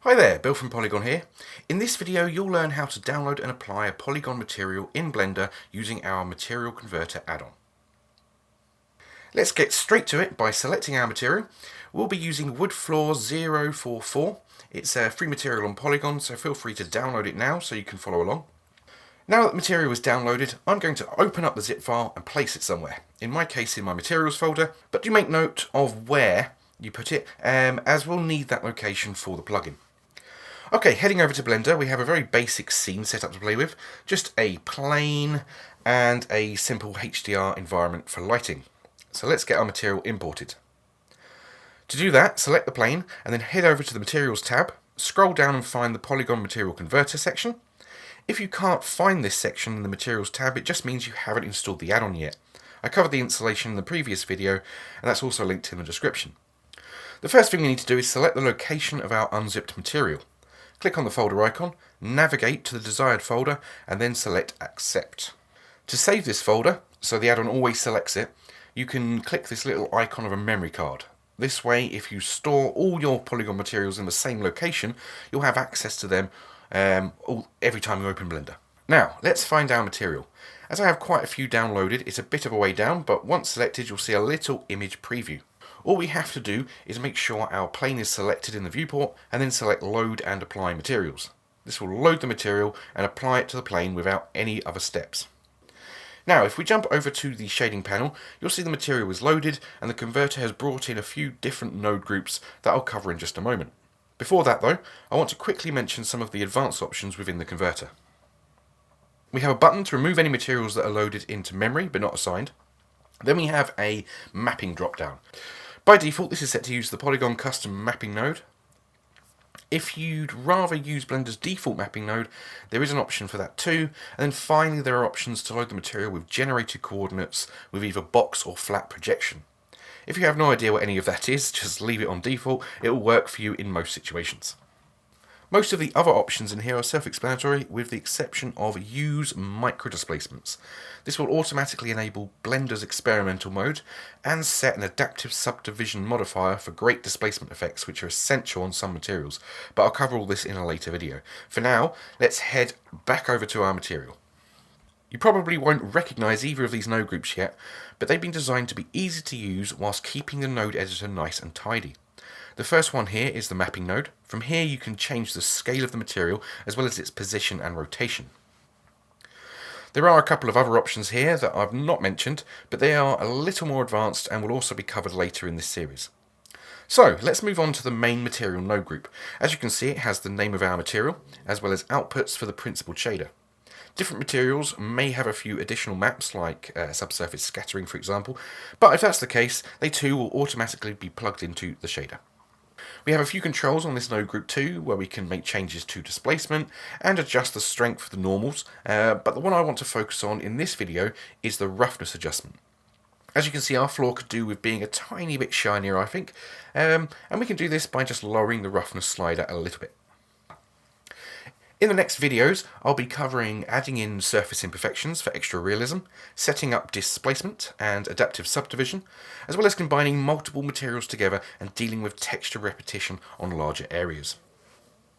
Hi there, Bill from Poliigon here. In this video you'll learn how to download and apply a Poliigon material in Blender using our Material Converter add-on. Let's get straight to it by selecting our material. We'll be using Wood Floor 044. It's a free material on Poliigon, so feel free to download it now so you can follow along. Now that the material is downloaded, I'm going to open up the zip file and place it somewhere. In my case, in my materials folder, but do make note of where you put it, as we'll need that location for the plugin. Okay, heading over to Blender, we have a very basic scene set up to play with. Just a plane and a simple HDR environment for lighting. So let's get our material imported. To do that, select the plane and then head over to the Materials tab, scroll down and find the Poliigon Material Converter section. If you can't find this section in the Materials tab, it just means you haven't installed the add-on yet. I covered the installation in the previous video, and that's also linked in the description. The first thing we need to do is select the location of our unzipped material. Click on the folder icon, navigate to the desired folder, and then select Accept. To save this folder, so the add-on always selects it, you can click this little icon of a memory card. This way, if you store all your Poliigon materials in the same location, you'll have access to them every time you open Blender. Now, let's find our material. As I have quite a few downloaded, it's a bit of a way down, but once selected, you'll see a little image preview. All we have to do is make sure our plane is selected in the viewport and then select Load and Apply Materials. This will load the material and apply it to the plane without any other steps. Now, if we jump over to the shading panel, you'll see the material is loaded and the converter has brought in a few different node groups that I'll cover in just a moment. Before that though, I want to quickly mention some of the advanced options within the converter. We have a button to remove any materials that are loaded into memory but not assigned. Then we have a mapping drop-down. By default, this is set to use the Poliigon custom mapping node. If you'd rather use Blender's default mapping node, there is an option for that too. And then finally, there are options to load the material with generated coordinates with either box or flat projection. If you have no idea what any of that is, just leave it on default. It will work for you in most situations. Most of the other options in here are self-explanatory, with the exception of Use Micro Displacements. This will automatically enable Blender's experimental mode and set an adaptive subdivision modifier for great displacement effects, which are essential on some materials, but I'll cover all this in a later video. For now, let's head back over to our material. You probably won't recognise either of these node groups yet, but they've been designed to be easy to use whilst keeping the node editor nice and tidy. The first one here is the mapping node. From here you can change the scale of the material as well as its position and rotation. There are a couple of other options here that I've not mentioned, but they are a little more advanced and will also be covered later in this series. So let's move on to the main material node group. As you can see, it has the name of our material as well as outputs for the principal shader. Different materials may have a few additional maps, like subsurface scattering for example, but if that's the case, they too will automatically be plugged into the shader. We have a few controls on this node group too, where we can make changes to displacement and adjust the strength of the normals, but the one I want to focus on in this video is the roughness adjustment. As you can see, our floor could do with being a tiny bit shinier, I think, and we can do this by just lowering the roughness slider a little bit. In the next videos, I'll be covering adding in surface imperfections for extra realism, setting up displacement and adaptive subdivision, as well as combining multiple materials together and dealing with texture repetition on larger areas.